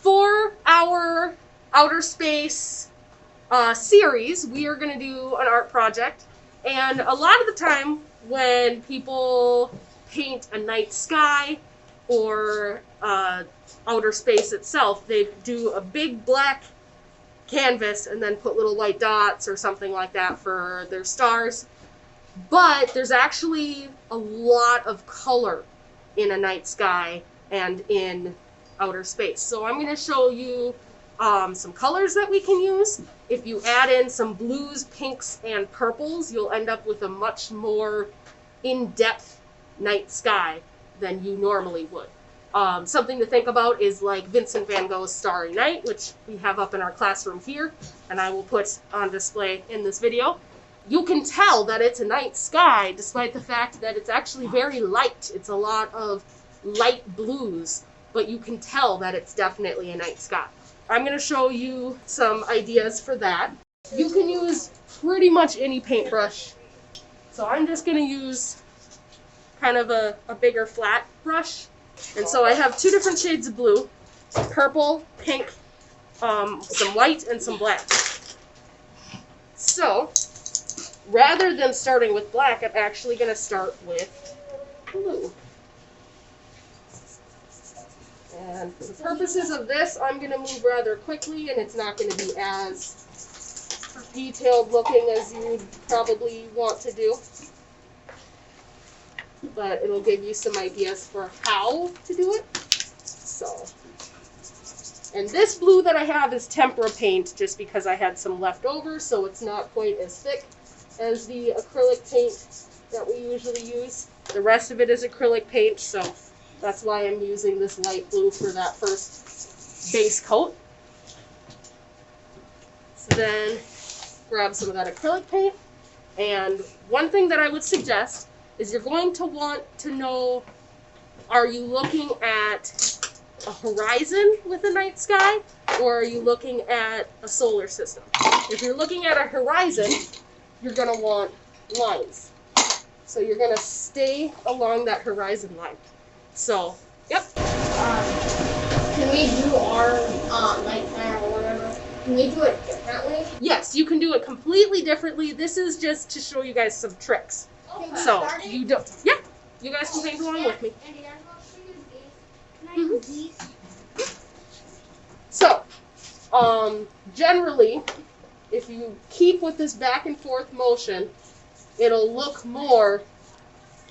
For our outer space series, we are going to do an art project. And a lot of the time when people paint a night sky or outer space itself, they do a big black canvas and then put little white dots or something like that for their stars. But there's actually a lot of color in a night sky and in outer space. So I'm going to show you some colors that we can use. If you add in some blues, pinks, and purples, you'll end up with a much more in-depth night sky than you normally would. Something to think about is like Vincent van Gogh's Starry Night, which we have up in our classroom here, and I will put on display in this video. You can tell that it's a night sky despite the fact that it's actually very light. It's a lot of light blues, but you can tell that it's definitely a night sky. I'm going to show you some ideas for that. You can use pretty much any paintbrush. So I'm just going to use kind of a bigger flat brush. And so I have two different shades of blue, purple, pink, some white, and some black. So rather than starting with black, I'm actually going to start with blue. And for the purposes of this, I'm going to move rather quickly, and it's not going to be as detailed looking as you'd probably want to do. But it'll give you some ideas for how to do it. So, and this blue that I have is tempera paint just because I had some left over, so it's not quite as thick as the acrylic paint that we usually use. The rest of it is acrylic paint, so that's why I'm using this light blue for that first base coat. So then grab some of that acrylic paint. And one thing that I would suggest is you're going to want to know, are you looking at a horizon with a night sky, or are you looking at a solar system? If you're looking at a horizon, you're going to want lines. So you're going to stay along that horizon line. So, yep. Can we do our nighttime or whatever? Can we do it differently? Yes, you can do it completely differently. This is just to show you guys some tricks. So, you don't, yeah, you guys can paint along with me. So, generally, if you keep with this back and forth motion, it'll look more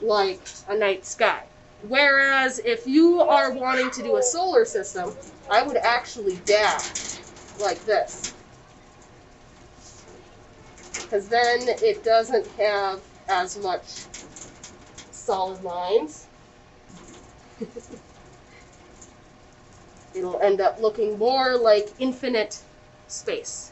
like a night sky. Whereas if you are wanting to do a solar system, I would actually dab like this. Because then it doesn't have as much solid lines. It'll end up looking more like infinite space.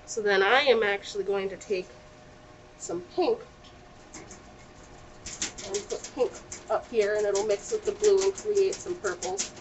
So then I am actually going to take some pink and put pink up here, and it'll mix with the blue and create some purples.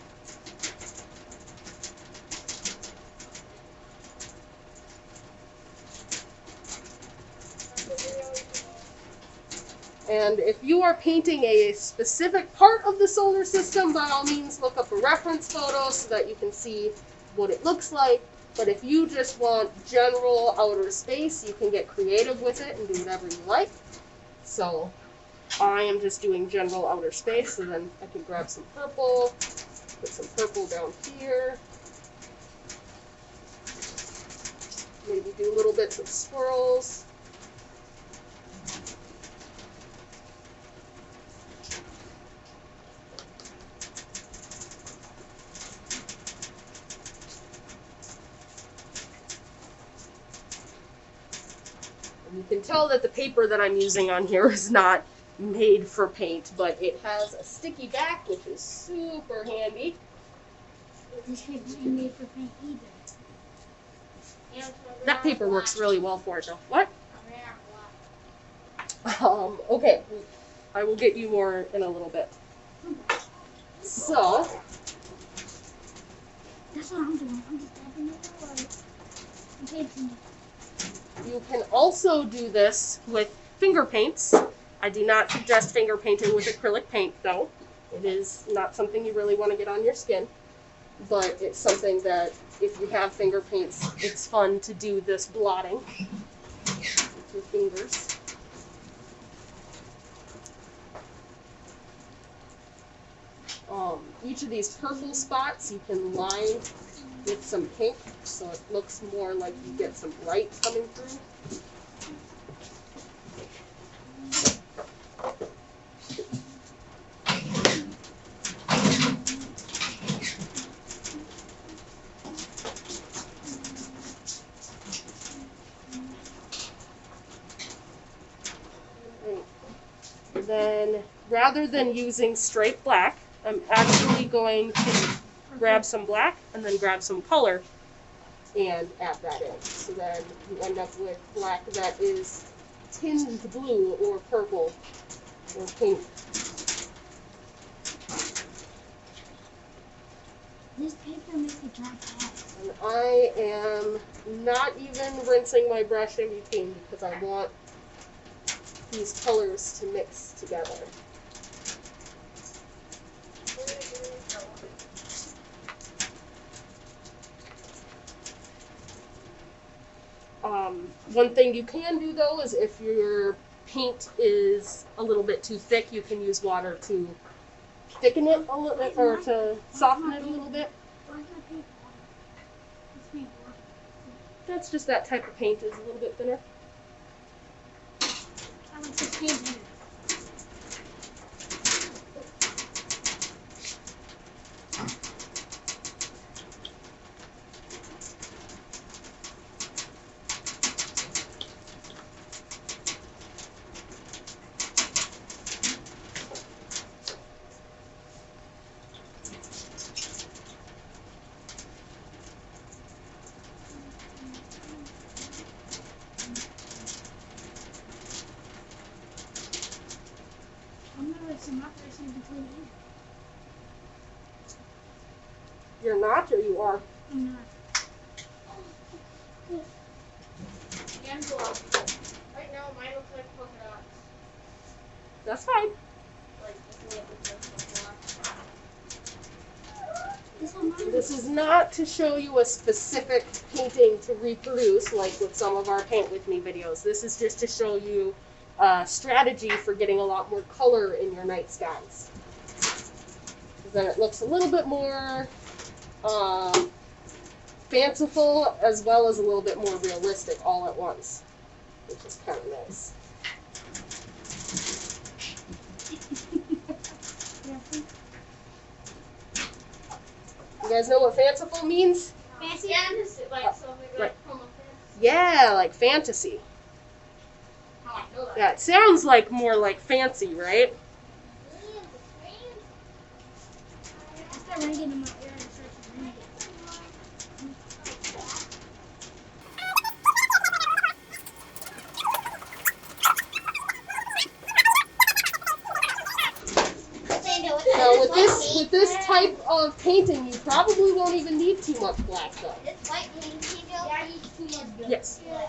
And if you are painting a specific part of the solar system, by all means look up a reference photo so that you can see what it looks like. But if you just want general outer space, you can get creative with it and do whatever you like. So I am just doing general outer space, so then I can grab some purple, put some purple down here. Maybe do little bits of swirls. And you can tell that the paper that I'm using on here is not made for paint, but it has a sticky back, which is super handy. This paper ain't made for paint either. That paper works really well for it, though. What? I ran out of black. Okay. I will get you more in a little bit. So, That's what I'm doing. I'm just dabbing it away. I'm painting it. you can also do this with finger paints. I do not suggest finger painting with acrylic paint, though. It is not something you really want to get on your skin. But it's something that, if you have finger paints, it's fun to do this blotting with your fingers. Each of these purple spots you can line with some pink, so it looks more like you get some light coming through. Then, rather than using straight black, I'm actually going to grab some black and then grab some color and add that in. So then you end up with black that is tinged blue or purple or pink. This paper makes it dry fast. And I am not even rinsing my brush in between because I want these colors to mix together. One thing you can do though is if your paint is a little bit too thick, you can use water to thicken it a little bit or to soften it a little bit. Where's my paper? It's paper. That's just that type of paint is a little bit thinner. I like to paint it. I'm gonna write some operations between you. You're not, or you are? I'm not. Angela, right now mine looks like polka dots. That's fine. Like the way it looks like polka dots. This one mine. This is not to show you a specific painting to reproduce, like with some of our Paint With Me videos. This is just to show you a strategy for getting a lot more color in your night skies. Then it looks a little bit more fanciful as well as a little bit more realistic all at once, which is kind of nice. You guys know what fanciful means? Fancy? Fantasy, like something right. like from a fantasy. Yeah, like fantasy. How I know that. Yeah, it sounds like more like fancy, right? I start ringing in my ear and start to ring it. Now with this type of painting, you probably won't even need too much black though. It's white painting. Yeah, I use too much. Yes. Yeah.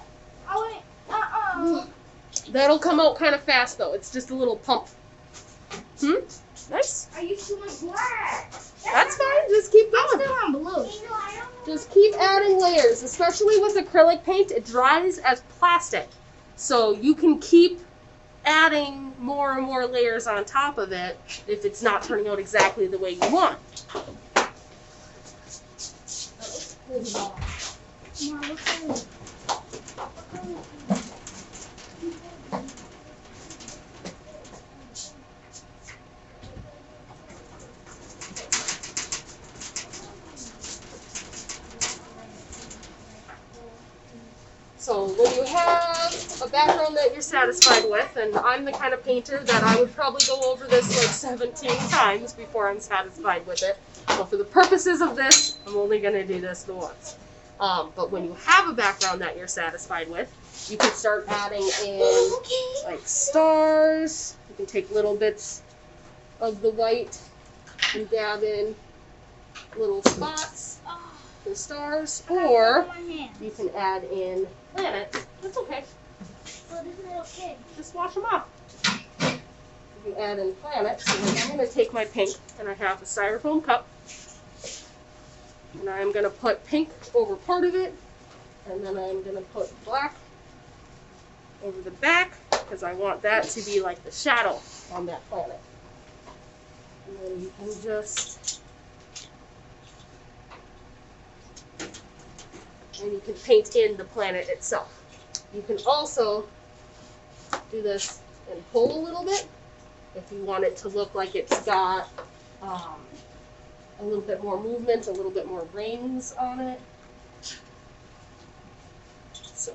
Oh wait. That'll come out kind of fast though. It's just a little pump. Nice. I use too much black. That's fine. Just keep I'm going. still on blue. Just keep adding layers, especially with acrylic paint. It dries as plastic. So you can keep adding more and more layers on top of it if it's not turning out exactly the way you want. So when you have a background that you're satisfied with, and I'm the kind of painter that I would probably go over this like 17 times before I'm satisfied with it. But for the purposes of this, I'm only going to do this the once. But when you have a background that you're satisfied with, you can start adding in like stars. You can take little bits of the white and dab in little spots for stars, or you can add in planets. That's okay. Well, isn't it okay? Just wash them off. You add in planets. So I'm going to take my pink, and I have a styrofoam cup, and I'm going to put pink over part of it, and then I'm going to put black over the back, because I want that to be like the shadow on that planet. And then you can just, and you can paint in the planet itself. You can also do this and pull a little bit if you want it to look like it's got a little bit more movement, a little bit more rings on it. So,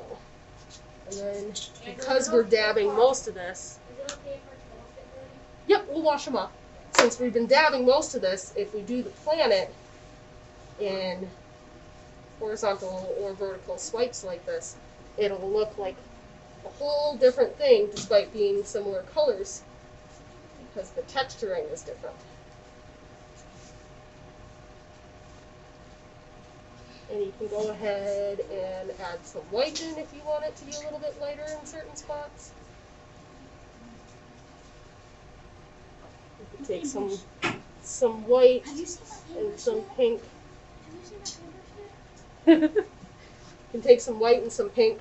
and then because we're dabbing most of this, Is it okay for clothes to get dirty? yep, we'll wash them off. Since we've been dabbing most of this, if we do the planet in horizontal or vertical swipes like this, it'll look like a whole different thing despite being similar colors because the texturing is different. And you can go ahead and add some white in if you want it to be a little bit lighter in certain spots. You can take some white Have you seen my and paper some yet? pink. Have you seen my paper yet? You can take some white and some pink,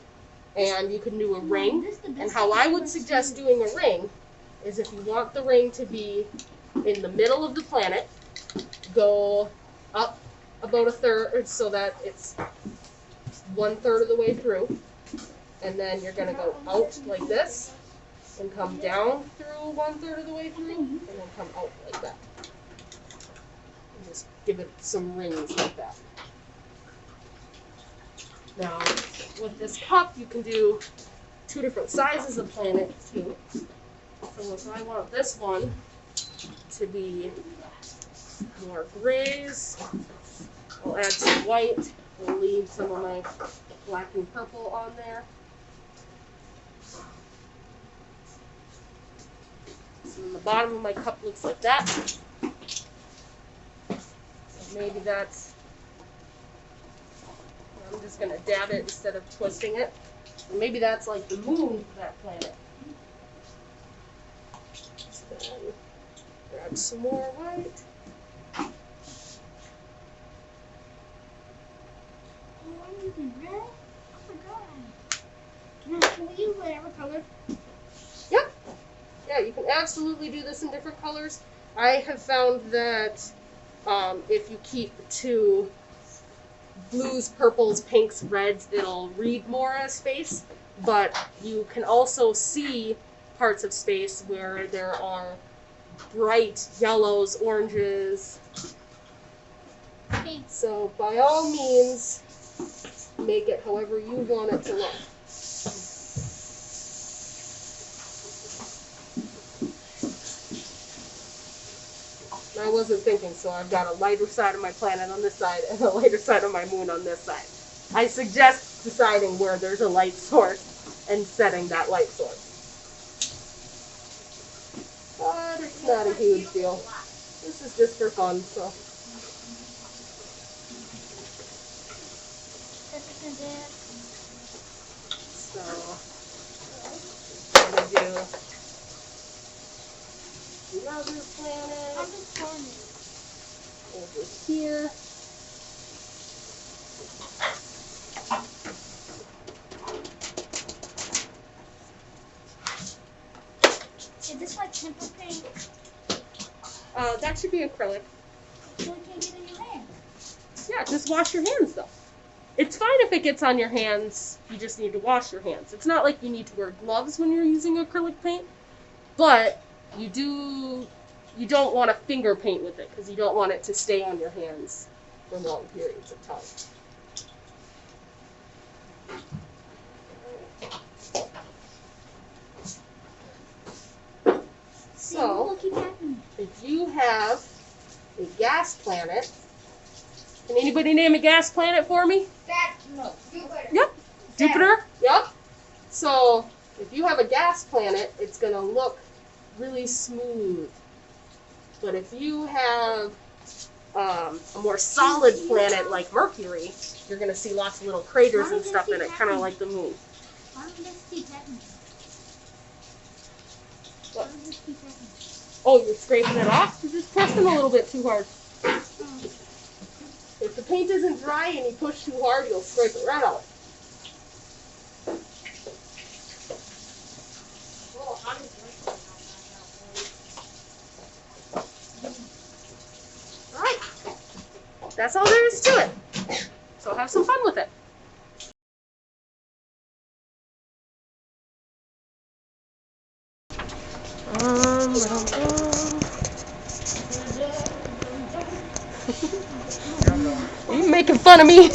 and you can do a ring. This is the best And how I would paper suggest I've doing a ring is if you want the ring to be in the middle of the planet, go up about a third so that it's 1/3 of the way through. And then you're going to go out like this and come down through 1/3 of the way through and then come out like that. And just give it some rings like that. Now, with this cup, you can do 2 different sizes of planet too. So if I want this one to be more grays, I'll add some white. We'll leave some of my black and purple on there. So then the bottom of my cup looks like that. So maybe that's, I'm just going to dab it instead of twisting it. And maybe that's like the moon for that planet. So then grab some more white. Oh, I'm using red? Oh my god. Can we use whatever color? Yep. Yeah, you can absolutely do this in different colors. I have found that if you keep to blues, purples, pinks, reds, it'll read more as space. But you can also see parts of space where there are bright yellows, oranges. Pink. So by all means, make it however you want it to look. I wasn't thinking, so I've got a lighter side of my planet on this side and a lighter side of my moon on this side. I suggest deciding where there's a light source and setting that light source. But it's not a huge deal. This is just for fun, so. So, I'm going to do another planet I'm just pouring it. over here. Is this like temper paint? That should be acrylic. So you can't get in your hand. Yeah, just wash your hands though. It's fine if it gets on your hands. You just need to wash your hands. It's not like you need to wear gloves when you're using acrylic paint, but you don't want to finger paint with it because you don't want it to stay on your hands for long periods of time. you have a gas planet. Can anybody name a gas planet for me? No, Jupiter. Yep. Jupiter? Yep. So if you have a gas planet, it's going to look really smooth. But if you have a more solid planet like Mercury, you're going to see lots of little craters and stuff in it, kind of like the moon. Why don't this keep happening? What? Oh, you're scraping it off? You're just pressing a little bit too hard. If the paint isn't dry and you push too hard, you'll scrape it right out. Alright. That's all there is to it. So have some fun with it. Are you making fun of me?